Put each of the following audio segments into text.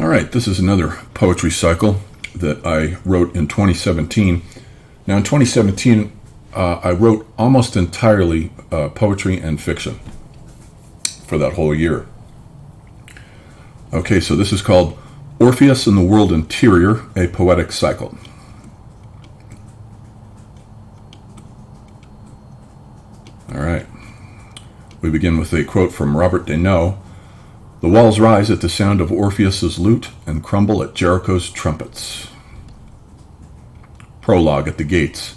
All right, this is another poetry cycle that I wrote in 2017. Now, in 2017, I wrote almost entirely poetry and fiction for that whole year. Okay, so this is called Orpheus in the World Interior, a Poetic Cycle. All right. We begin with a quote from Robert Desnos. The walls rise at the sound of Orpheus's lute and crumble at Jericho's trumpets. Prologue at the gates.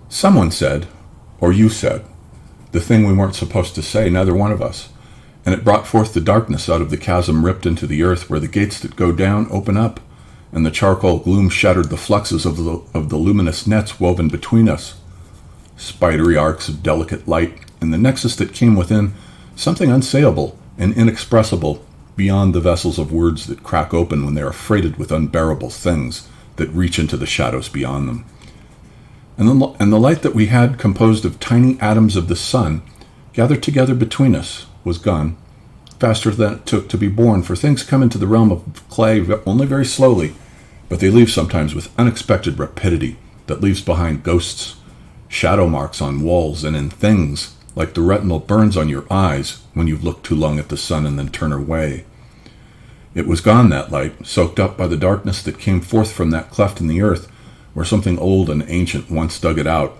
Someone said, or you said, the thing we weren't supposed to say, neither one of us, and it brought forth the darkness out of the chasm ripped into the earth where the gates that go down open up, and the charcoal gloom shattered the fluxes of the luminous nets woven between us. Spidery arcs of delicate light, and the nexus that came within, something unsayable and inexpressible beyond the vessels of words that crack open when they are freighted with unbearable things that reach into the shadows beyond them. And the light that we had, composed of tiny atoms of the sun, gathered together between us, was gone, faster than it took to be born, for things come into the realm of clay only very slowly, but they leave sometimes with unexpected rapidity that leaves behind ghosts, shadow marks on walls and in things, like the retinal burns on your eyes when you've looked too long at the sun and then turn away. It was gone, that light, soaked up by the darkness that came forth from that cleft in the earth, where something old and ancient once dug it out,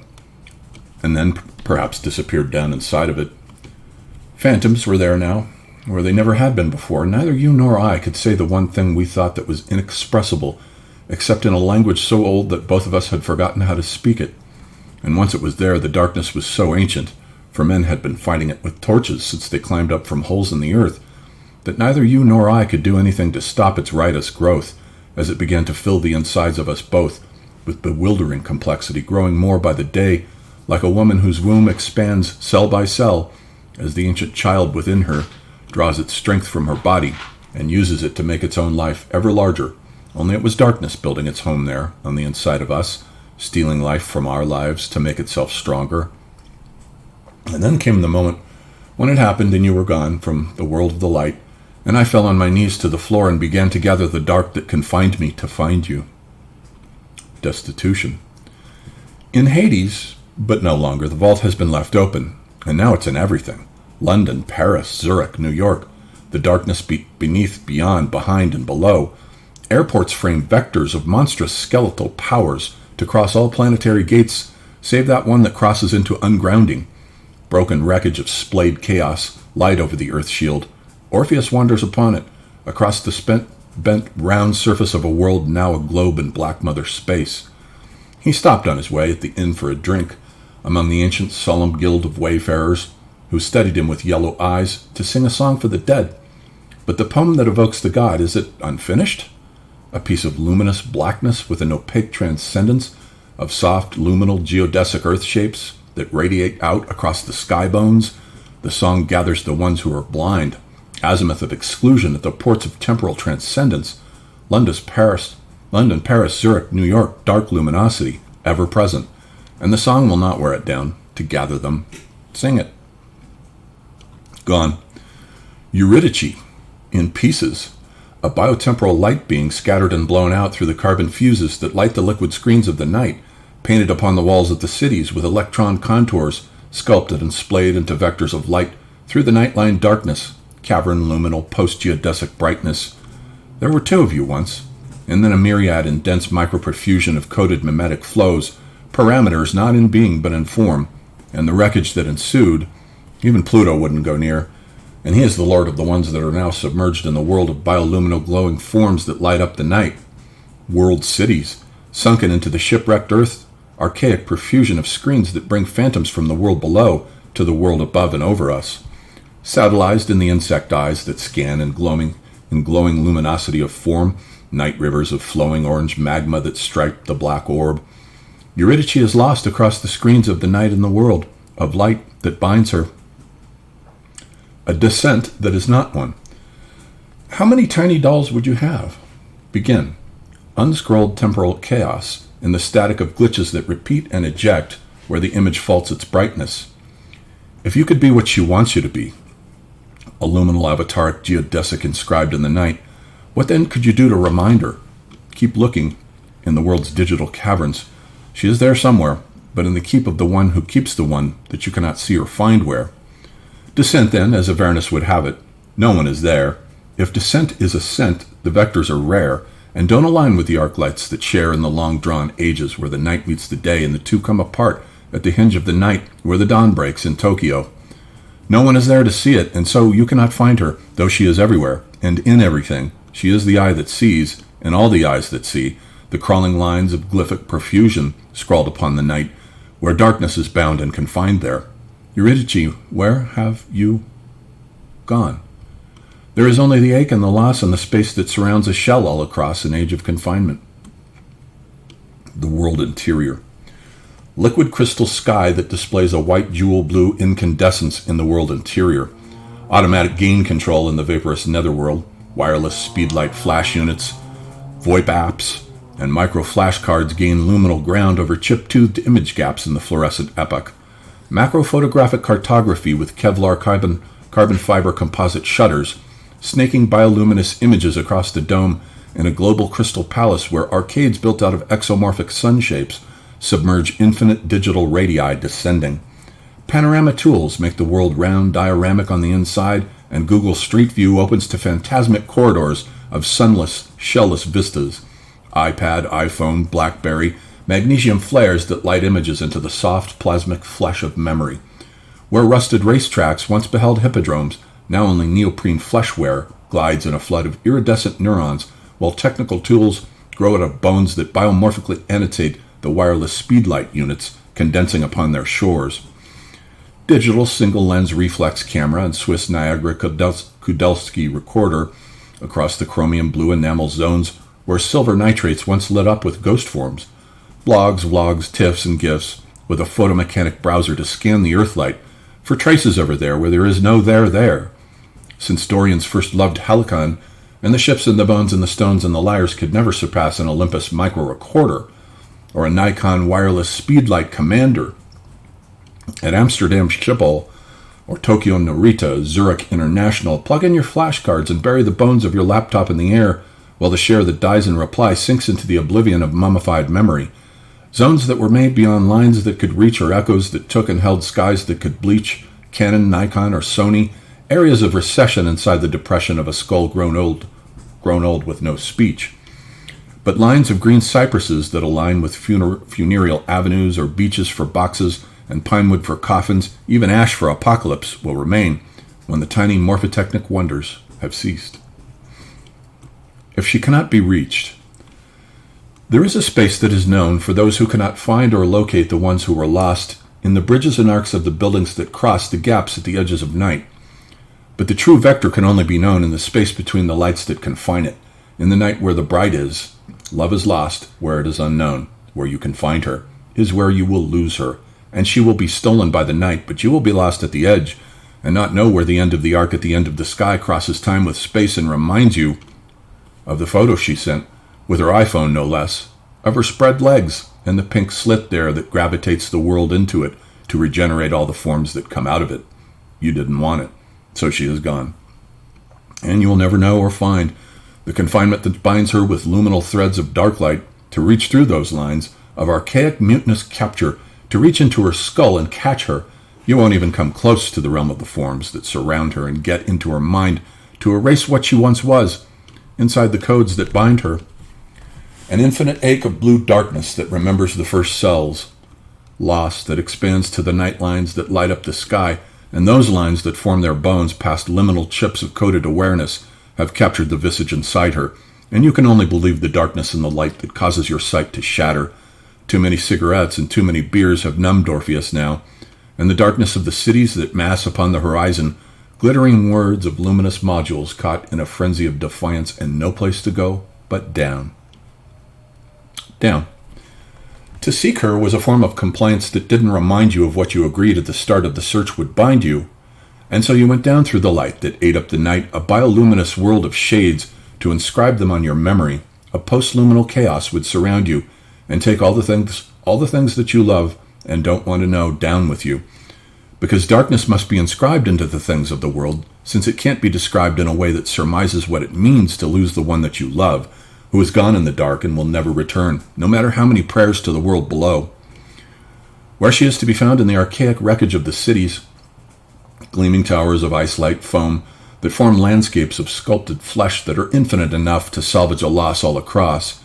and then perhaps disappeared down inside of it. Phantoms were there now, where they never had been before. Neither you nor I could say the one thing we thought that was inexpressible, except in a language so old that both of us had forgotten how to speak it. And once it was there, the darkness was so ancient, for men had been fighting it with torches since they climbed up from holes in the earth, that neither you nor I could do anything to stop its riotous growth, as it began to fill the insides of us both with bewildering complexity, growing more by the day, like a woman whose womb expands cell by cell, as the ancient child within her draws its strength from her body and uses it to make its own life ever larger, only it was darkness building its home there on the inside of us, stealing life from our lives to make itself stronger. And then came the moment when it happened and you were gone from the world of the light, and I fell on my knees to the floor and began to gather the dark that confined me to find you. Destitution. In Hades, but no longer, the vault has been left open, and now it's in everything. London, Paris, Zurich, New York, the darkness beneath, beyond, behind, and below. Airports frame vectors of monstrous skeletal powers to cross all planetary gates, save that one that crosses into ungrounding. Broken wreckage of splayed chaos light over the earth shield. Orpheus wanders upon it, across the bent round surface of a world now a globe in black mother space. He stopped on his way at the inn for a drink, among the ancient solemn guild of wayfarers, who studied him with yellow eyes, to sing a song for the dead. But the poem that evokes the god, is it unfinished? A piece of luminous blackness with an opaque transcendence of soft, luminal geodesic earth shapes that radiate out across the sky bones. The song gathers the ones who are blind, azimuth of exclusion at the ports of temporal transcendence. London, Paris, Zurich, New York, dark luminosity, ever present. And the song will not wear it down to gather them. Sing it. Gone. Eurydice, in pieces. A biotemporal light being scattered and blown out through the carbon fuses that light the liquid screens of the night, painted upon the walls of the cities with electron contours, sculpted and splayed into vectors of light through the nightline darkness, cavern luminal post-geodesic brightness. There were two of you once, and then a myriad in dense microperfusion of coded mimetic flows, parameters not in being but in form, and the wreckage that ensued, even Pluto wouldn't go near, and he is the lord of the ones that are now submerged in the world of bioluminal glowing forms that light up the night. World cities, sunken into the shipwrecked earth, archaic profusion of screens that bring phantoms from the world below to the world above and over us. Satellized in the insect eyes that scan in glowing luminosity of form, night rivers of flowing orange magma that stripe the black orb. Eurydice is lost across the screens of the night in the world of light that binds her. A descent that is not one. How many tiny dolls would you have? Begin. Unscrolled temporal chaos in the static of glitches that repeat and eject where the image faults its brightness. If you could be what she wants you to be, a luminal avataric geodesic inscribed in the night, What then could you do to remind her? Keep looking in the world's digital caverns. She is there somewhere, but in the keep of the one who keeps the one that you cannot see or find where. Descent, then, as Avernus would have it. No one is there. If descent is ascent, the vectors are rare, and don't align with the arc lights that share in the long-drawn ages where the night meets the day and the two come apart at the hinge of the night where the dawn breaks in Tokyo. No one is there to see it, and so you cannot find her, though she is everywhere, and in everything. She is the eye that sees, and all the eyes that see, the crawling lines of glyphic profusion scrawled upon the night, where darkness is bound and confined there. Eurydice, where have you gone? There is only the ache and the loss and the space that surrounds a shell all across an age of confinement. The world interior. Liquid crystal sky that displays a white jewel blue incandescence in the world interior. Automatic gain control in the vaporous netherworld. Wireless speedlight flash units. VoIP apps and micro flash cards gain luminal ground over chip-toothed image gaps in the fluorescent epoch. Macro photographic cartography with Kevlar carbon fiber composite shutters, snaking bioluminescent images across the dome in a global crystal palace where arcades built out of exomorphic sun shapes submerge infinite digital radii descending. Panorama tools make the world round, dioramic on the inside, and Google Street View opens to phantasmic corridors of sunless, shellless vistas. iPad, iPhone, BlackBerry, magnesium flares that light images into the soft, plasmic flesh of memory. Where rusted racetracks once beheld hippodromes, now only neoprene fleshware glides in a flood of iridescent neurons, while technical tools grow out of bones that biomorphically annotate the wireless speedlight units condensing upon their shores. Digital single-lens reflex camera and Swiss Niagara Kudelski recorder across the chromium blue enamel zones where silver nitrates once lit up with ghost forms. Blogs, vlogs, TIFFs, and GIFs with a photomechanic browser to scan the earthlight for traces over there where there is no there. Since Dorians first loved Helicon, and the ships and the bones and the stones and the lyres could never surpass an Olympus micro-recorder or a Nikon wireless speedlight commander. At Amsterdam Schiphol or Tokyo Narita, Zurich International, plug in your flashcards and bury the bones of your laptop in the air while the share that dies in reply sinks into the oblivion of mummified memory. Zones that were made beyond lines that could reach or echoes that took and held skies that could bleach, Canon, Nikon, or Sony, areas of recession inside the depression of a skull grown old with no speech. But lines of green cypresses that align with funereal avenues or beaches for boxes and pinewood for coffins, even ash for apocalypse, will remain when the tiny morphotechnic wonders have ceased. If she cannot be reached, there is a space that is known for those who cannot find or locate the ones who were lost in the bridges and arcs of the buildings that cross the gaps at the edges of night. But the true vector can only be known in the space between the lights that confine it, in the night where the bride is. Love is lost where it is unknown. Where you can find her is where you will lose her, and she will be stolen by the night, but you will be lost at the edge and not know where the end of the arc at the end of the sky crosses time with space and reminds you of the photo she sent, with her iPhone no less, of her spread legs and the pink slit there that gravitates the world into it to regenerate all the forms that come out of it. You didn't want it, so she is gone. And you will never know or find the confinement that binds her with luminal threads of dark light to reach through those lines of archaic mutinous capture, to reach into her skull and catch her. You won't even come close to the realm of the forms that surround her and get into her mind to erase what she once was, inside the codes that bind her. An infinite ache of blue darkness that remembers the first cells, lost, that expands to the night lines that light up the sky, and those lines that form their bones past liminal chips of coded awareness have captured the visage inside her, and you can only believe the darkness and the light that causes your sight to shatter. Too many cigarettes and too many beers have numbed Orpheus now, and the darkness of the cities that mass upon the horizon, glittering words of luminous modules caught in a frenzy of defiance and no place to go but down. Down. To seek her was a form of compliance that didn't remind you of what you agreed at the start of the search would bind you, and so you went down through the light that ate up the night, a bioluminous world of shades to inscribe them on your memory. A post-luminal chaos would surround you and take all the things that you love and don't want to know down with you. because darkness must be inscribed into the things of the world, since it can't be described in a way that surmises what it means to lose the one that you love, who is gone in the dark and will never return, no matter how many prayers to the world below. Where she is to be found in the archaic wreckage of the cities, gleaming towers of ice-light foam that form landscapes of sculpted flesh that are infinite enough to salvage a loss all across.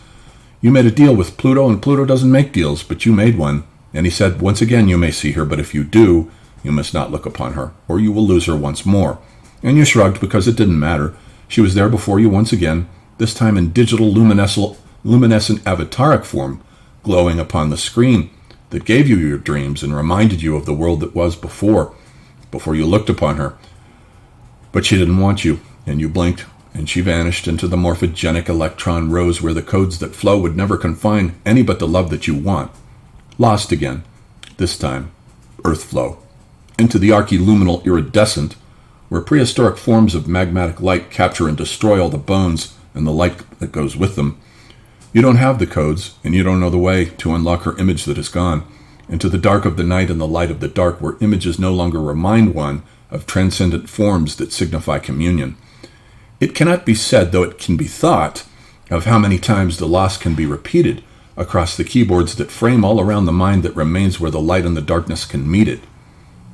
You made a deal with Pluto, and Pluto doesn't make deals, but you made one, and he said, once again you may see her, but if you do, you must not look upon her, or you will lose her once more. And you shrugged because it didn't matter. She was there before you once again, this time in digital luminescent avataric form, glowing upon the screen that gave you your dreams and reminded you of the world that was before you looked upon her. But she didn't want you, and you blinked, and she vanished into the morphogenic electron rose where the codes that flow would never confine any but the love that you want. Lost again, this time, earth flow, into the archiluminal iridescent, where prehistoric forms of magmatic light capture and destroy all the bones and the light that goes with them. You don't have the codes, and you don't know the way to unlock her image that is gone, into the dark of the night and the light of the dark, where images no longer remind one of transcendent forms that signify communion. It cannot be said, though it can be thought, of how many times the loss can be repeated across the keyboards that frame all around the mind that remains where the light and the darkness can meet it.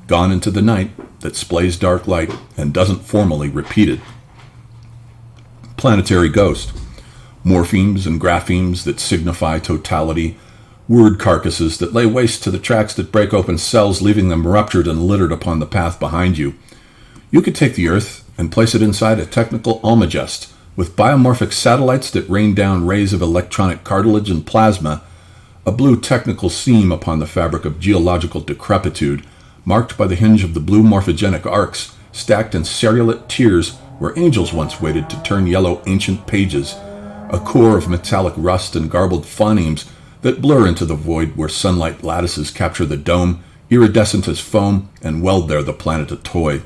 Gone into the night that splays dark light and doesn't formally repeat it. Planetary ghost. Morphemes and graphemes that signify totality. Word carcasses that lay waste to the tracks that break open cells, leaving them ruptured and littered upon the path behind you. You could take the Earth and place it inside a technical almagest with biomorphic satellites that rain down rays of electronic cartilage and plasma, a blue technical seam upon the fabric of geological decrepitude, marked by the hinge of the blue morphogenic arcs, stacked in cerulate tiers where angels once waited to turn yellow ancient pages, a core of metallic rust and garbled phonemes that blur into the void where sunlight lattices capture the dome, iridescent as foam, and weld there the planet a toy.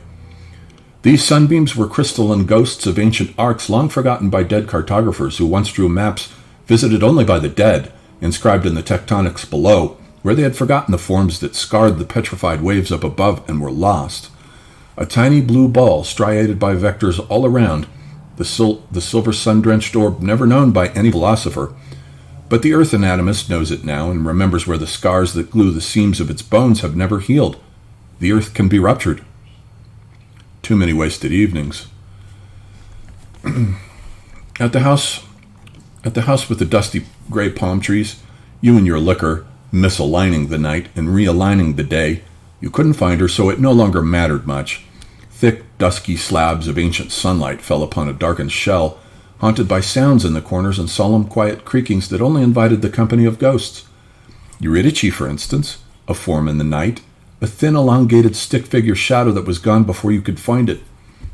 These sunbeams were crystalline ghosts of ancient arcs long forgotten by dead cartographers who once drew maps visited only by the dead, inscribed in the tectonics below, where they had forgotten the forms that scarred the petrified waves up above and were lost. A tiny blue ball striated by vectors all around, the silver sun-drenched orb never known by any philosopher. But the earth anatomist knows it now and remembers where the scars that glue the seams of its bones have never healed. The earth can be ruptured. Too many wasted evenings. At the house with the dusty gray palm trees, you and your liquor, misaligning the night and realigning the day, you couldn't find her, so it no longer mattered much. Thick, dusky slabs of ancient sunlight fell upon a darkened shell, haunted by sounds in the corners and solemn, quiet creakings that only invited the company of ghosts. Eurydice, for instance, a form in the night, a thin, elongated stick-figure shadow that was gone before you could find it,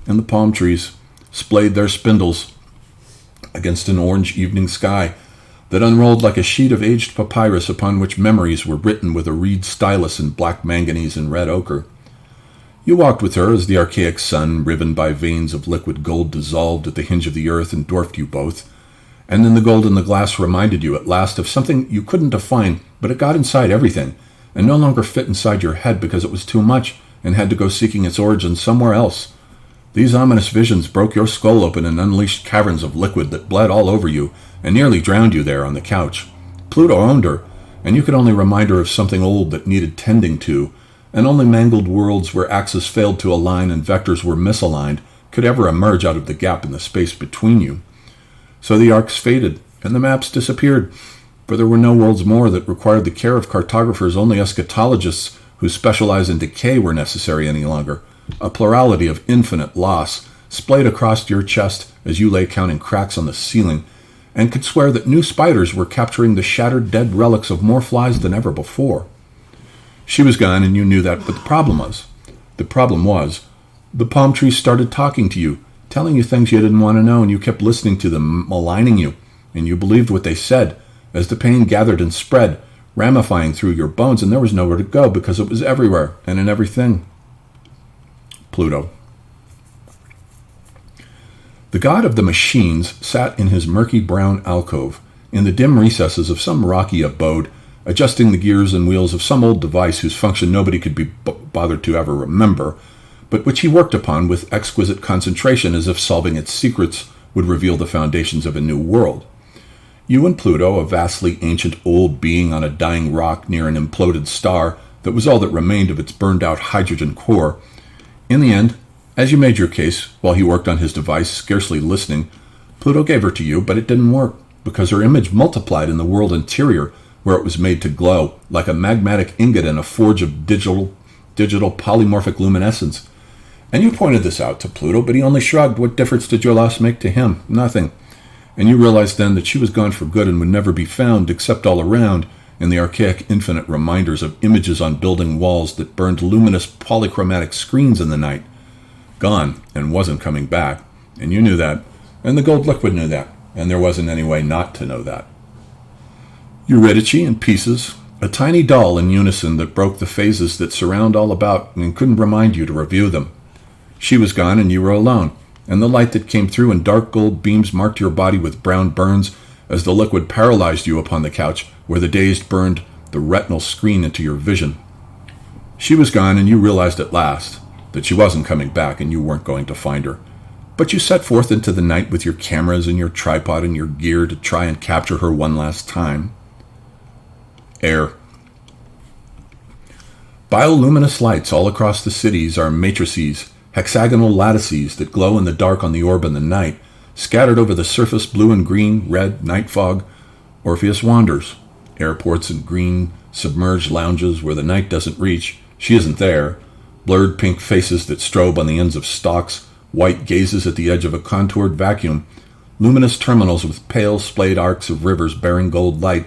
and the palm trees splayed their spindles against an orange evening sky that unrolled like a sheet of aged papyrus upon which memories were written with a reed stylus in black manganese and red ochre. You walked with her as the archaic sun, riven by veins of liquid gold, dissolved at the hinge of the earth and dwarfed you both. And then the gold in the glass reminded you at last of something you couldn't define, but it got inside everything, and no longer fit inside your head because it was too much and had to go seeking its origin somewhere else. These ominous visions broke your skull open and unleashed caverns of liquid that bled all over you and nearly drowned you there on the couch. Pluto owned her, and you could only remind her of something old that needed tending to, and only mangled worlds where axes failed to align and vectors were misaligned could ever emerge out of the gap in the space between you. So the arcs faded, and the maps disappeared, for there were no worlds more that required the care of cartographers. Only eschatologists who specialize in decay were necessary any longer. A plurality of infinite loss splayed across your chest as you lay counting cracks on the ceiling, and could swear that new spiders were capturing the shattered dead relics of more flies than ever before. She was gone, and you knew that, but the problem was, the palm trees started talking to you, telling you things you didn't want to know, and you kept listening to them, maligning you, and you believed what they said, as the pain gathered and spread, ramifying through your bones, and there was nowhere to go, because it was everywhere, and in everything. Pluto. The god of the machines sat in his murky brown alcove, in the dim recesses of some rocky abode, adjusting the gears and wheels of some old device whose function nobody could be bothered to ever remember, but which he worked upon with exquisite concentration as if solving its secrets would reveal the foundations of a new world. You and Pluto, a vastly ancient old being on a dying rock near an imploded star that was all that remained of its burned-out hydrogen core, in the end, as you made your case while he worked on his device, scarcely listening, Pluto gave her to you, but it didn't work, because her image multiplied in the world interior, where it was made to glow like a magmatic ingot in a forge of digital polymorphic luminescence. And you pointed this out to Pluto, but he only shrugged. What difference did your loss make to him? Nothing. And you realized then that she was gone for good and would never be found, except all around in the archaic infinite reminders of images on building walls that burned luminous polychromatic screens in the night. Gone, and wasn't coming back. And you knew that, and the gold liquid knew that, and there wasn't any way not to know that. Eurydice in pieces, a tiny doll in unison that broke the phases that surround all about and couldn't remind you to review them. She was gone and you were alone, and the light that came through in dark gold beams marked your body with brown burns as the liquid paralyzed you upon the couch where the dazed burned the retinal screen into your vision. She was gone and you realized at last that she wasn't coming back and you weren't going to find her. But you set forth into the night with your cameras and your tripod and your gear to try and capture her one last time. Air. Bioluminescent lights all across the cities are matrices, hexagonal lattices that glow in the dark on the orb in the night, scattered over the surface blue and green, red, night fog. Orpheus wanders. Airports and green, submerged lounges where the night doesn't reach. She isn't there. Blurred pink faces that strobe on the ends of stalks, white gazes at the edge of a contoured vacuum, luminous terminals with pale splayed arcs of rivers bearing gold light.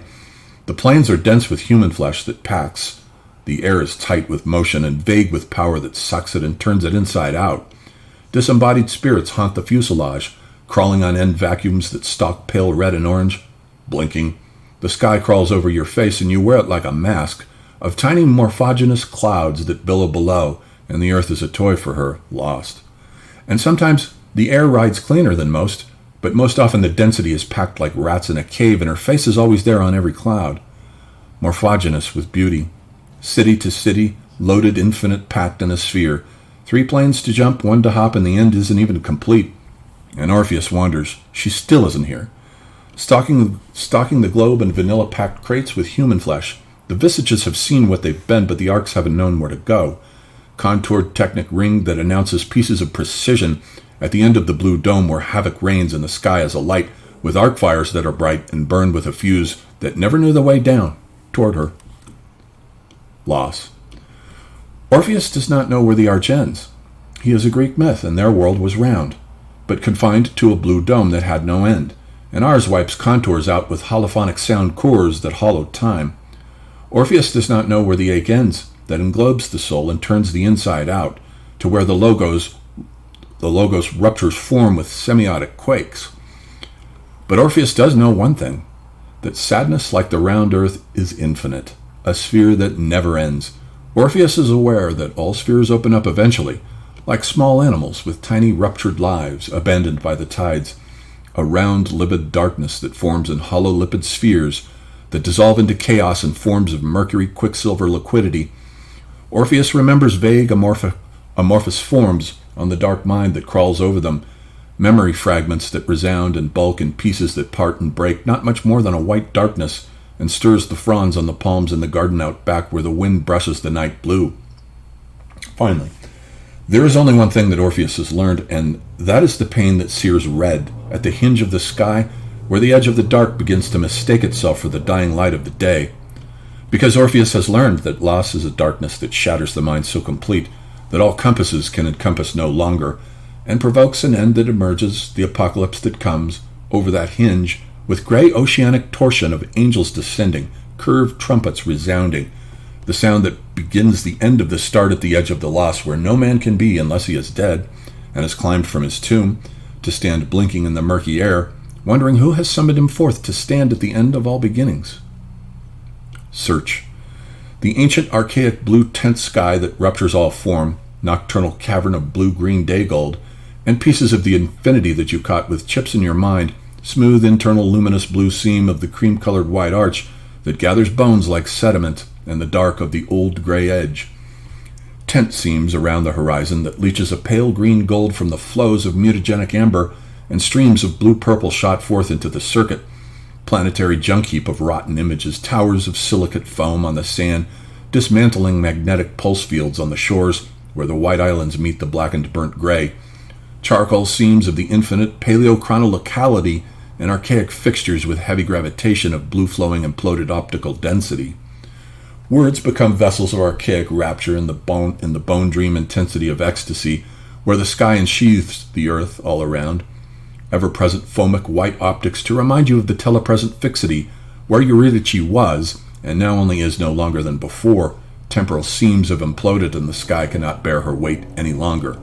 The plains are dense with human flesh that packs. The air is tight with motion and vague with power that sucks it and turns it inside out. Disembodied spirits haunt the fuselage, crawling on end vacuums that stalk pale red and orange, blinking. The sky crawls over your face and you wear it like a mask of tiny morphogenous clouds that billow below, and the earth is a toy for her, lost. And sometimes the air rides cleaner than most, but most often the density is packed like rats in a cave, and her face is always there on every cloud. Morphogenous with beauty. City to city, loaded, infinite, packed in a sphere. 3 planes to jump, 1 to hop, and the end isn't even complete. And Orpheus wanders. She still isn't here. Stalking the globe in vanilla-packed crates with human flesh. The visages have seen what they've been, but the arcs haven't known where to go. Contoured technic ring that announces pieces of precision at the end of the blue dome where havoc reigns in the sky as a light with arc fires that are bright and burn with a fuse that never knew the way down toward her. Loss. Orpheus does not know where the arch ends. He is a Greek myth, and their world was round, but confined to a blue dome that had no end, and ours wipes contours out with holophonic sound cores that hollow time. Orpheus does not know where the ache ends that englobes the soul and turns the inside out, to where the logos ruptures form with semiotic quakes. But Orpheus does know one thing, that sadness like the round earth is infinite, a sphere that never ends. Orpheus is aware that all spheres open up eventually, like small animals with tiny ruptured lives abandoned by the tides, a round livid darkness that forms in hollow lipid spheres that dissolve into chaos in forms of mercury quicksilver liquidity. Orpheus remembers vague amorphous forms on the dark mind that crawls over them, memory fragments that resound and bulk in pieces that part and break, not much more than a white darkness, and stirs the fronds on the palms in the garden out back where the wind brushes the night blue. Finally, there is only one thing that Orpheus has learned, and that is the pain that sears red at the hinge of the sky where the edge of the dark begins to mistake itself for the dying light of the day. Because Orpheus has learned that loss is a darkness that shatters the mind so complete that all compasses can encompass no longer, and provokes an end that emerges, the apocalypse that comes, over that hinge, with gray oceanic torsion of angels descending, curved trumpets resounding, the sound that begins the end of the start at the edge of the loss where no man can be unless he is dead, and has climbed from his tomb, to stand blinking in the murky air, wondering who has summoned him forth to stand at the end of all beginnings. Search. The ancient archaic blue tent sky that ruptures all form, nocturnal cavern of blue-green day gold, and pieces of the infinity that you caught with chips in your mind, smooth internal luminous blue seam of the cream-colored white arch that gathers bones like sediment in the dark of the old gray edge. Tent seams around the horizon that leaches a pale green gold from the flows of mutagenic amber, and streams of blue-purple shot forth into the circuit. Planetary junk heap of rotten images, towers of silicate foam on the sand, dismantling magnetic pulse fields on the shores where the white islands meet the blackened burnt gray. Charcoal seams of the infinite paleochronolocality and archaic fixtures with heavy gravitation of blue-flowing imploded optical density. Words become vessels of archaic rapture in the bone dream intensity of ecstasy, where the sky ensheathes the earth all around. Ever-present foamic white optics to remind you of the telepresent fixity, where Eurydice was, and now only is no longer than before. Temporal seams have imploded and the sky cannot bear her weight any longer.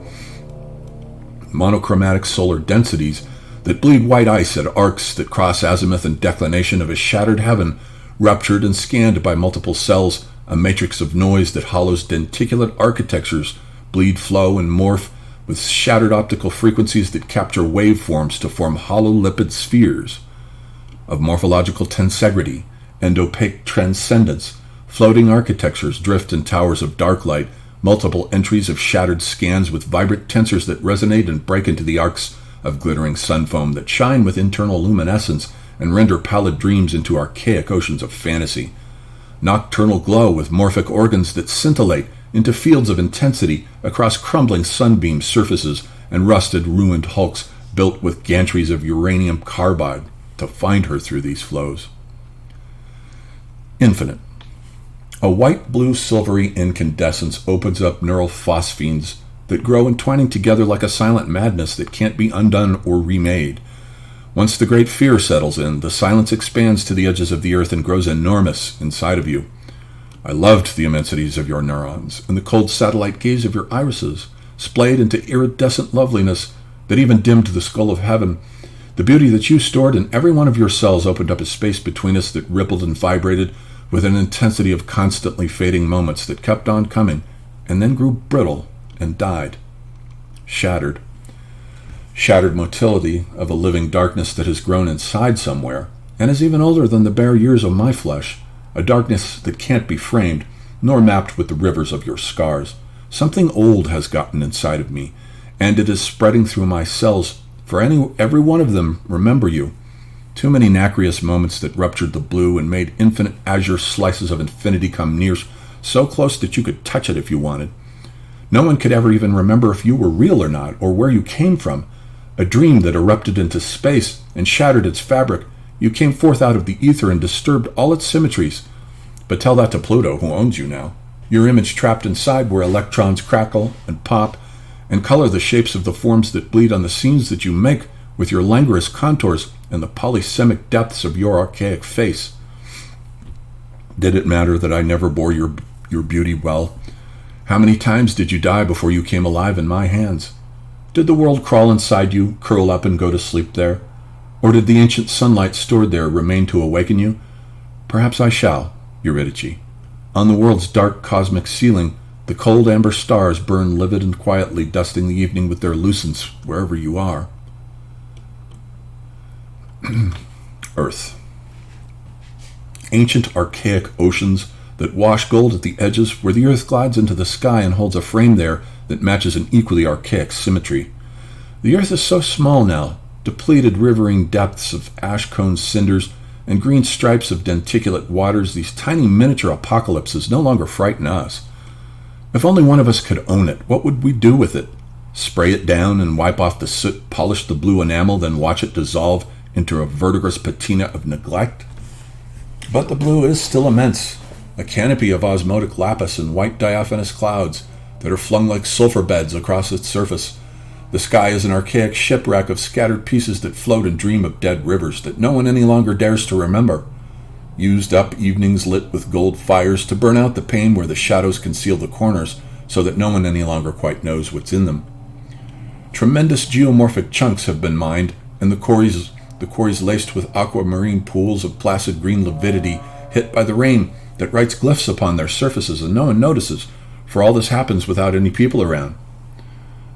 Monochromatic solar densities that bleed white ice at arcs that cross azimuth and declination of a shattered heaven, ruptured and scanned by multiple cells, a matrix of noise that hollows denticulate architectures, bleed, flow, and morph with shattered optical frequencies that capture waveforms to form hollow lipid spheres of morphological tensegrity and opaque transcendence. Floating architectures drift in towers of dark light, multiple entries of shattered scans with vibrant tensors that resonate and break into the arcs of glittering sun foam that shine with internal luminescence and render pallid dreams into archaic oceans of fantasy. Nocturnal glow with morphic organs that scintillate into fields of intensity across crumbling sunbeam surfaces and rusted, ruined hulks built with gantries of uranium carbide to find her through these flows. Infinite. A white, blue, silvery incandescence opens up neural phosphenes that grow entwining together like a silent madness that can't be undone or remade. Once the great fear settles in, the silence expands to the edges of the earth and grows enormous inside of you. I loved the immensities of your neurons and the cold satellite gaze of your irises, splayed into iridescent loveliness that even dimmed the skull of heaven. The beauty that you stored in every one of your cells opened up a space between us that rippled and vibrated with an intensity of constantly fading moments that kept on coming and then grew brittle and died. Shattered. Shattered motility of a living darkness that has grown inside somewhere and is even older than the bare years of my flesh, a darkness that can't be framed nor mapped with the rivers of your scars. Something old has gotten inside of me, and it is spreading through my cells, for every one of them remember you. Too many nacreous moments that ruptured the blue and made infinite azure slices of infinity come near, so close that you could touch it if you wanted. No one could ever even remember if you were real or not, or where you came from. A dream that erupted into space and shattered its fabric. You came forth out of the ether and disturbed all its symmetries. But tell that to Pluto, who owns you now. Your image trapped inside where electrons crackle and pop and color the shapes of the forms that bleed on the scenes that you make with your languorous contours and the polysemic depths of your archaic face. Did it matter that I never bore your beauty well? How many times did you die before you came alive in my hands? Did the world crawl inside you, curl up and go to sleep there? Or did the ancient sunlight stored there remain to awaken you? Perhaps I shall, Eurydice. On the world's dark cosmic ceiling, the cold amber stars burn livid and quietly, dusting the evening with their lucence wherever you are. Earth. Ancient archaic oceans that wash gold at the edges where the earth glides into the sky and holds a frame there that matches an equally archaic symmetry. The earth is so small now, depleted rivering depths of ash-cone cinders and green stripes of denticulate waters. These tiny miniature apocalypses no longer frighten us. If only one of us could own it, what would we do with it? Spray it down and wipe off the soot, polish the blue enamel, then watch it dissolve into a verdigris patina of neglect? But the blue is still immense, a canopy of osmotic lapis and white diaphanous clouds that are flung like sulfur beds across its surface. The sky is an archaic shipwreck of scattered pieces that float and dream of dead rivers that no one any longer dares to remember. Used up evenings lit with gold fires to burn out the pain where the shadows conceal the corners so that no one any longer quite knows what's in them. Tremendous geomorphic chunks have been mined, and the quarries laced with aquamarine pools of placid green lividity hit by the rain that writes glyphs upon their surfaces, and no one notices, for all this happens without any people around.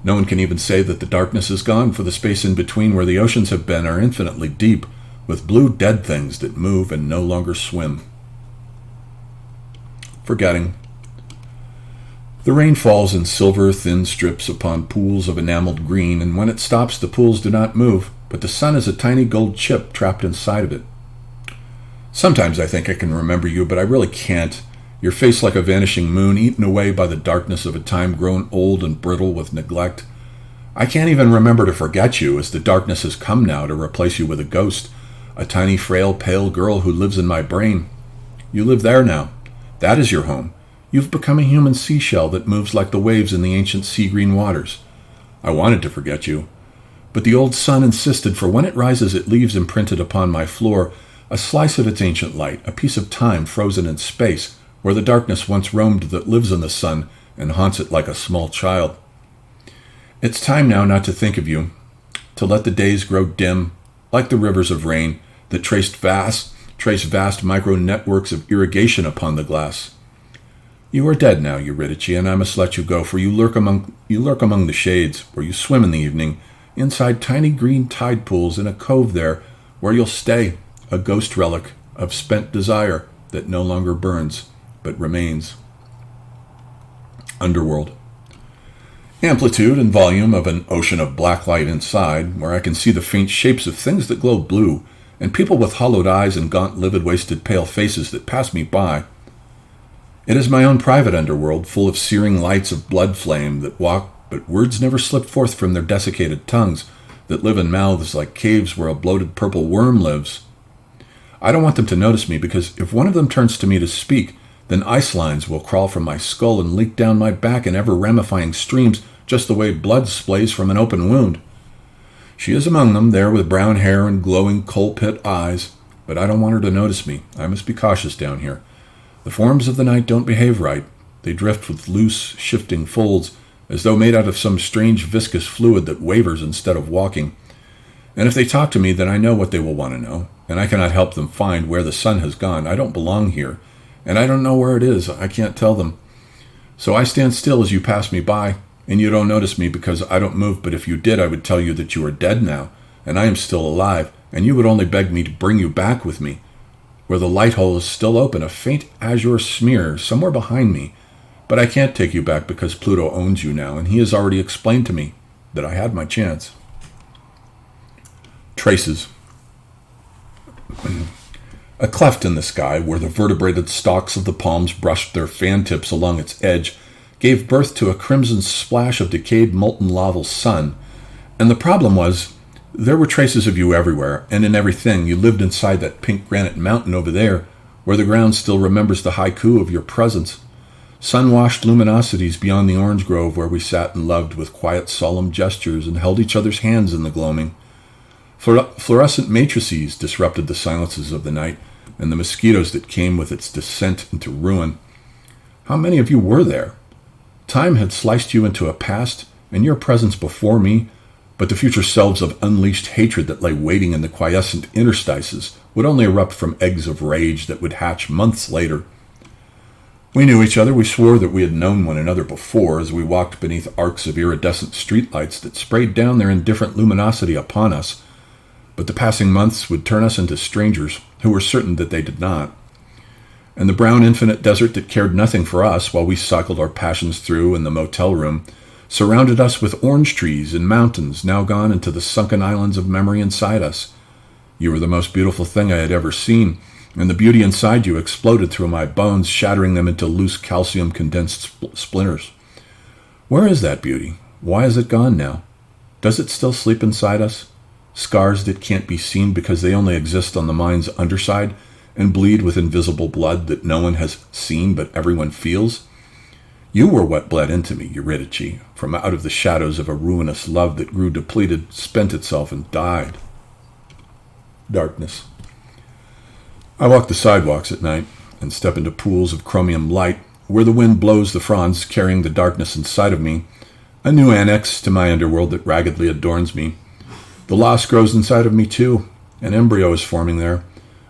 No one can even say that the darkness is gone, for the space in between where the oceans have been are infinitely deep, with blue dead things that move and no longer swim. forgetting. The rain falls in silver thin strips upon pools of enameled green, and when it stops the pools do not move, but the sun is a tiny gold chip trapped inside of it. Sometimes I think I can remember you, but I really can't. Your face like a vanishing moon, eaten away by the darkness of a time grown old and brittle with neglect. I can't even remember to forget you, as the darkness has come now to replace you with a ghost, a tiny, frail, pale girl who lives in my brain. You live there now. That is your home. You've become a human seashell that moves like the waves in the ancient sea-green waters. I wanted to forget you, but the old sun insisted, for when it rises it leaves imprinted upon my floor a slice of its ancient light, a piece of time frozen in space, where the darkness once roamed that lives in the sun and haunts it like a small child. It's time now not to think of you, to let the days grow dim, like the rivers of rain that trace vast micro-networks of irrigation upon the glass. You are dead now, Eurydice, and I must let you go, for you lurk among the shades, where you swim in the evening, inside tiny green tide pools in a cove there, where you'll stay, a ghost relic of spent desire that no longer burns, but remains. Underworld. Amplitude and volume of an ocean of black light inside, where I can see the faint shapes of things that glow blue, and people with hollowed eyes and gaunt, livid-wasted, pale faces that pass me by. It is my own private underworld, full of searing lights of blood flame that walk, but words never slip forth from their desiccated tongues, that live in mouths like caves where a bloated purple worm lives. I don't want them to notice me, because if one of them turns to me to speak, then ice lines will crawl from my skull and leak down my back in ever-ramifying streams, just the way blood splays from an open wound. She is among them, there with brown hair and glowing coal-pit eyes, but I don't want her to notice me. I must be cautious down here. The forms of the night don't behave right. They drift with loose, shifting folds, as though made out of some strange viscous fluid that wavers instead of walking. And if they talk to me, then I know what they will want to know, and I cannot help them find where the sun has gone. I don't belong here, and I don't know where it is. I can't tell them. So I stand still as you pass me by, and you don't notice me because I don't move, but if you did, I would tell you that you are dead now, and I am still alive, and you would only beg me to bring you back with me, where the light hole is still open, a faint azure smear somewhere behind me. But I can't take you back because Pluto owns you now, and he has already explained to me that I had my chance. Traces. A cleft in the sky, where the vertebrated stalks of the palms brushed their fan tips along its edge, gave birth to a crimson splash of decayed molten lava sun. And the problem was, there were traces of you everywhere, and in everything. You lived inside that pink granite mountain over there, where the ground still remembers the haiku of your presence. Sun-washed luminosities beyond the orange grove where we sat and loved with quiet, solemn gestures and held each other's hands in the gloaming. Fluorescent matrices disrupted the silences of the night, and the mosquitoes that came with its descent into ruin. How many of you were there? Time had sliced you into a past, and your presence before me, but the future selves of unleashed hatred that lay waiting in the quiescent interstices would only erupt from eggs of rage that would hatch months later. We knew each other. We swore that we had known one another before as we walked beneath arcs of iridescent streetlights that sprayed down their indifferent luminosity upon us, but the passing months would turn us into strangers who were certain that they did not. And the brown infinite desert that cared nothing for us while we cycled our passions through in the motel room surrounded us with orange trees and mountains now gone into the sunken islands of memory inside us. You were the most beautiful thing I had ever seen, and the beauty inside you exploded through my bones, shattering them into loose calcium-condensed splinters. Where is that beauty? Why is it gone now? Does it still sleep inside us? Scars that can't be seen because they only exist on the mind's underside and bleed with invisible blood that no one has seen but everyone feels? You were what bled into me, Eurydice, from out of the shadows of a ruinous love that grew depleted, spent itself, and died. Darkness. I walk the sidewalks at night and step into pools of chromium light where the wind blows the fronds carrying the darkness inside of me, a new annex to my underworld that raggedly adorns me. The loss grows inside of me too. An embryo is forming there.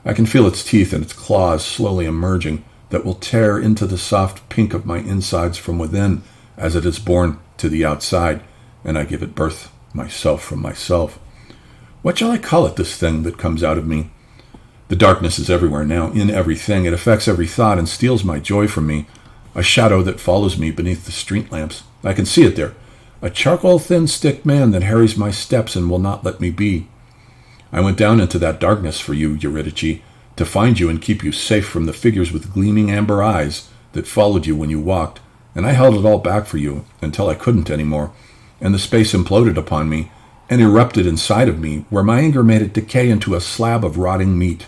I can feel its teeth and its claws slowly emerging that will tear into the soft pink of my insides from within as it is born to the outside, and I give it birth, myself from myself. What shall I call it, this thing that comes out of me? The darkness is everywhere now, in everything. It affects every thought and steals my joy from me. A shadow that follows me beneath the street lamps. I can see it there. A charcoal thin stick man that harries my steps and will not let me be. I went down into that darkness for you, Eurydice, to find you and keep you safe from the figures with gleaming amber eyes that followed you when you walked, and I held it all back for you until I couldn't anymore, and the space imploded upon me and erupted inside of me, where my anger made it decay into a slab of rotting meat.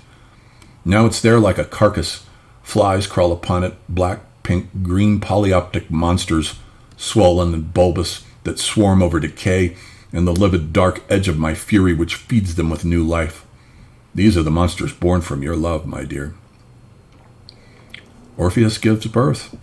Now it's there like a carcass. Flies crawl upon it, black, pink, green polyoptic monsters, swollen and bulbous, that swarm over decay and the livid dark edge of my fury which feeds them with new life. These are the monsters born from your love, my dear. Orpheus gives birth.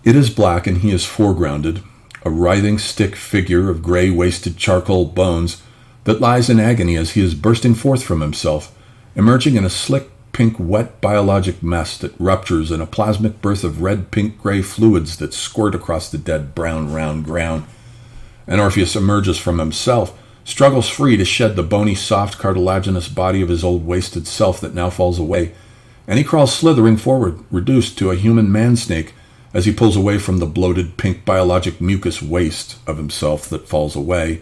It is black and he is foregrounded, a writhing stick figure of gray wasted charcoal bones that lies in agony as he is bursting forth from himself, emerging in a slick pink wet biologic mess that ruptures in a plasmic birth of red pink gray fluids that squirt across the dead brown round ground. And Orpheus emerges from himself, struggles free to shed the bony soft cartilaginous body of his old wasted self that now falls away, and he crawls slithering forward, reduced to a human man-snake, as he pulls away from the bloated pink biologic mucus waste of himself that falls away.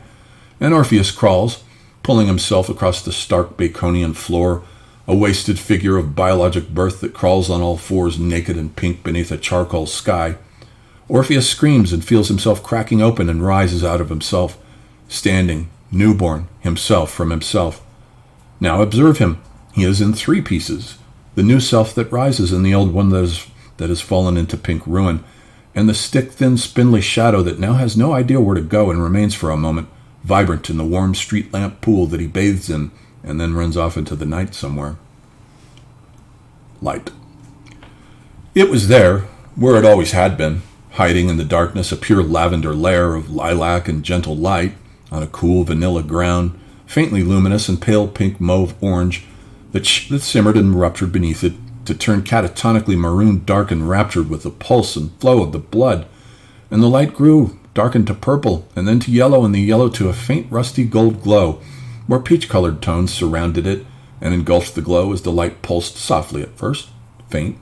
And Orpheus crawls, pulling himself across the stark Baconian floor, a wasted figure of biologic birth that crawls on all fours naked and pink beneath a charcoal sky. Orpheus screams and feels himself cracking open and rises out of himself, standing, newborn, himself from himself. Now observe him. He is in three pieces. The new self that rises and the old one that has fallen into pink ruin, and the stick-thin, spindly shadow that now has no idea where to go and remains for a moment, vibrant in the warm street lamp pool that he bathes in, and then runs off into the night somewhere. Light. It was there, where it always had been, hiding in the darkness, a pure lavender layer of lilac and gentle light, on a cool vanilla ground, faintly luminous and pale pink mauve orange, that simmered and ruptured beneath it, to turn catatonically maroon dark and raptured with the pulse and flow of the blood. And the light grew, darkened to purple, and then to yellow, and the yellow to a faint rusty gold glow, where peach-colored tones surrounded it and engulfed the glow as the light pulsed softly at first, faint,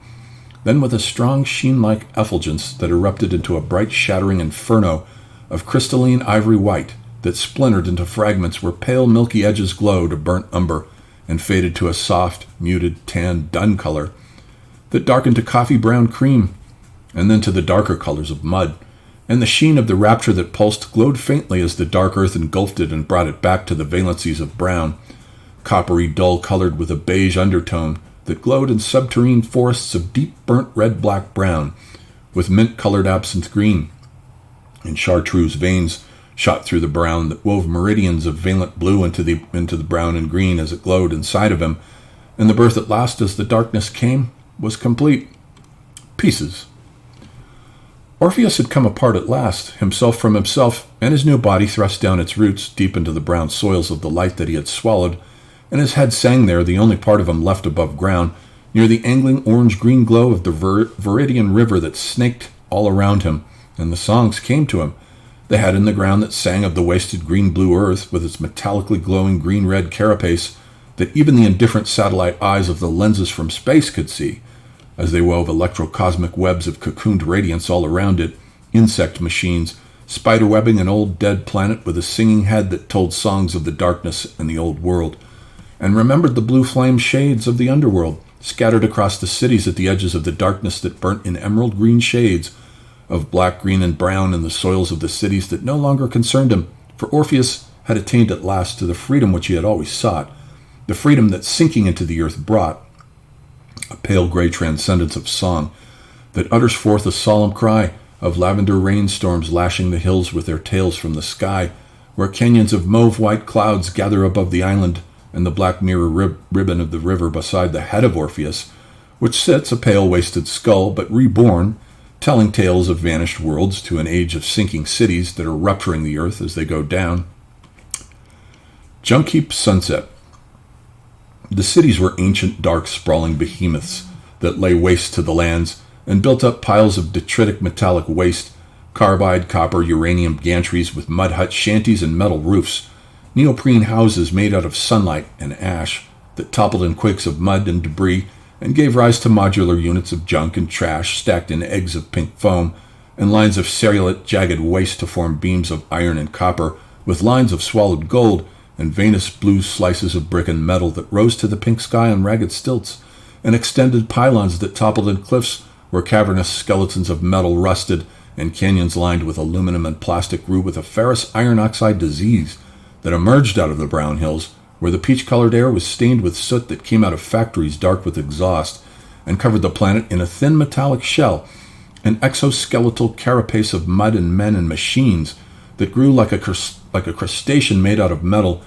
then with a strong sheen-like effulgence that erupted into a bright shattering inferno of crystalline ivory white that splintered into fragments where pale milky edges glowed a burnt umber and faded to a soft, muted, tan dun color that darkened to coffee-brown cream, and then to the darker colors of mud, and the sheen of the rapture that pulsed glowed faintly as the dark earth engulfed it and brought it back to the valencies of brown, coppery dull-colored with a beige undertone that glowed in subterranean forests of deep burnt red-black-brown, with mint-colored absinthe green, and chartreuse veins shot through the brown that wove meridians of valent blue into the brown and green as it glowed inside of him, and the birth at last, as the darkness came, was complete. Pieces. Orpheus had come apart at last, himself from himself, and his new body thrust down its roots deep into the brown soils of the light that he had swallowed, and his head sang there, the only part of him left above ground, near the angling orange-green glow of the Viridian river that snaked all around him, and the songs came to him, the head in the ground that sang of the wasted green-blue earth with its metallically glowing green-red carapace that even the indifferent satellite eyes of the lenses from space could see, as they wove electrocosmic webs of cocooned radiance all around it, insect machines, spiderwebbing an old dead planet with a singing head that told songs of the darkness and the old world, and remembered the blue flame shades of the underworld, scattered across the cities at the edges of the darkness that burnt in emerald green shades of black, green, and brown in the soils of the cities that no longer concerned him, for Orpheus had attained at last to the freedom which he had always sought, the freedom that sinking into the earth brought, a pale gray transcendence of song that utters forth a solemn cry of lavender rainstorms lashing the hills with their tails from the sky, where canyons of mauve-white clouds gather above the island and the black mirror ribbon of the river beside the head of Orpheus, which sits a pale wasted skull, but reborn, telling tales of vanished worlds to an age of sinking cities that are rupturing the earth as they go down. Junk Heap Sunset. The cities were ancient, dark, sprawling behemoths that lay waste to the lands and built up piles of detritic metallic waste, carbide, copper, uranium gantries with mud hut shanties and metal roofs, neoprene houses made out of sunlight and ash that toppled in quakes of mud and debris and gave rise to modular units of junk and trash stacked in eggs of pink foam, and lines of cerulate jagged waste to form beams of iron and copper, with lines of swallowed gold and veinous blue slices of brick and metal that rose to the pink sky on ragged stilts, and extended pylons that toppled in cliffs where cavernous skeletons of metal rusted, and canyons lined with aluminum and plastic grew with a ferrous iron oxide disease that emerged out of the brown hills, where the peach-colored air was stained with soot that came out of factories dark with exhaust, and covered the planet in a thin metallic shell, an exoskeletal carapace of mud and men and machines that grew like a crustacean made out of metal,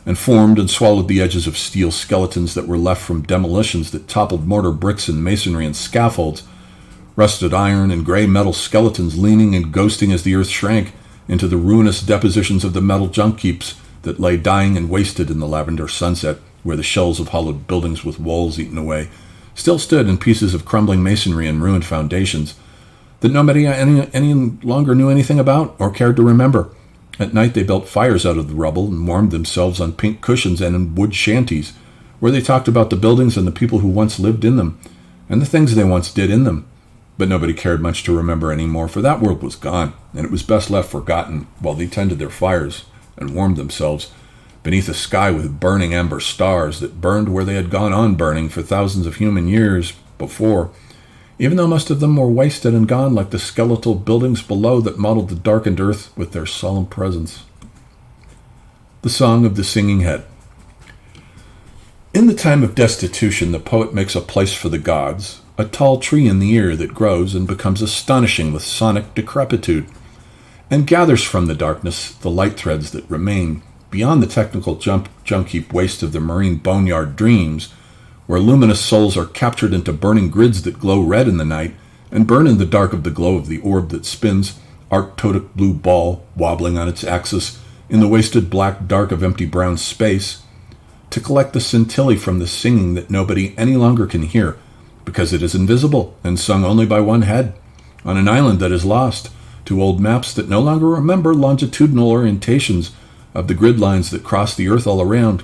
and formed and swallowed the edges of steel skeletons that were left from demolitions that toppled mortar bricks and masonry and scaffolds, rusted iron and gray metal skeletons leaning and ghosting as the earth shrank into the ruinous depositions of the metal junk heaps that lay dying and wasted in the lavender sunset, where the shells of hollowed buildings with walls eaten away still stood in pieces of crumbling masonry and ruined foundations that nobody any longer knew anything about or cared to remember. At night they built fires out of the rubble and warmed themselves on pink cushions and in wood shanties, where they talked about the buildings and the people who once lived in them, and the things they once did in them. But nobody cared much to remember any more, for that world was gone, and it was best left forgotten while they tended their fires and warmed themselves beneath a sky with burning amber stars that burned where they had gone on burning for thousands of human years before, even though most of them were wasted and gone like the skeletal buildings below that mottled the darkened earth with their solemn presence. The Song of the Singing Head. In the time of destitution, the poet makes a place for the gods, a tall tree in the ear that grows and becomes astonishing with sonic decrepitude, and gathers from the darkness the light threads that remain beyond the technical junk heap waste of the marine boneyard dreams, where luminous souls are captured into burning grids that glow red in the night and burn in the dark of the glow of the orb that spins, arctotic blue ball wobbling on its axis in the wasted black dark of empty brown space, to collect the scintillae from the singing that nobody any longer can hear, because it is invisible and sung only by one head, on an island that is lost to old maps that no longer remember longitudinal orientations of the grid lines that cross the earth all around.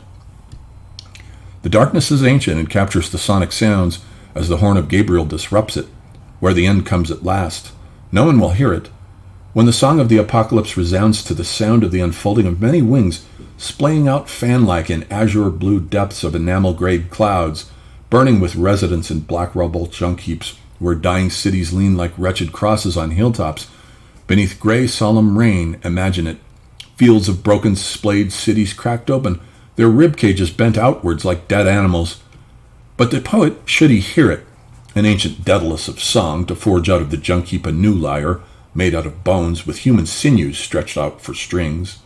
The darkness is ancient and captures the sonic sounds as the horn of Gabriel disrupts it, where the end comes at last. No one will hear it. When the song of the apocalypse resounds to the sound of the unfolding of many wings, splaying out fan-like in azure blue depths of enamel-grayed clouds, burning with residents in black rubble junk heaps, where dying cities lean like wretched crosses on hilltops, beneath gray solemn rain, imagine it. Fields of broken splayed cities cracked open, their rib cages bent outwards like dead animals. But the poet, should he hear it, an ancient Daedalus of song, to forge out of the junk heap a new lyre, made out of bones with human sinews stretched out for strings.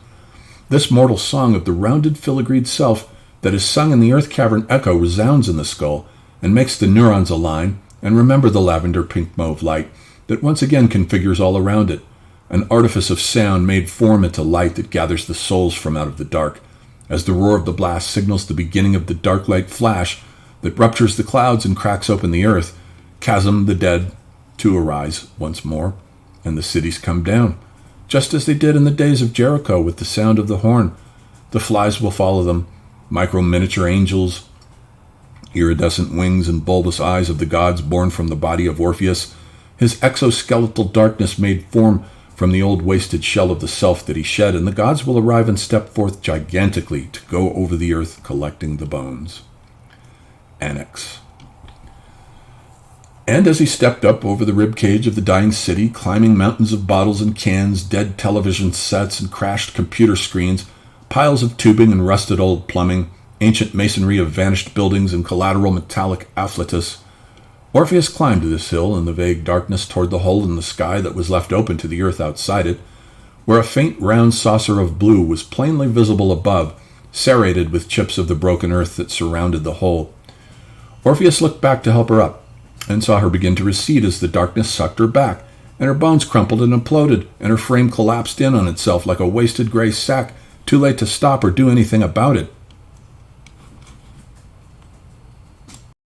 This mortal song of the rounded filigreed self that is sung in the earth cavern echo resounds in the skull, and makes the neurons align and remember the lavender pink mauve light that once again configures all around it, an artifice of sound made form into light that gathers the souls from out of the dark, as the roar of the blast signals the beginning of the dark light flash that ruptures the clouds and cracks open the earth, chasm the dead to arise once more, and the cities come down, just as they did in the days of Jericho with the sound of the horn. The flies will follow them, micro-miniature angels, iridescent wings and bulbous eyes of the gods born from the body of Orpheus, his exoskeletal darkness made form from the old wasted shell of the self that he shed, and the gods will arrive and step forth gigantically to go over the earth collecting the bones. Annex. And as he stepped up over the ribcage of the dying city, climbing mountains of bottles and cans, dead television sets and crashed computer screens, piles of tubing and rusted old plumbing, ancient masonry of vanished buildings and collateral metallic afflatus, Orpheus climbed this hill in the vague darkness toward the hole in the sky that was left open to the earth outside it, where a faint round saucer of blue was plainly visible above, serrated with chips of the broken earth that surrounded the hole. Orpheus looked back to help her up, and saw her begin to recede as the darkness sucked her back, and her bones crumpled and imploded, and her frame collapsed in on itself like a wasted gray sack, too late to stop or do anything about it.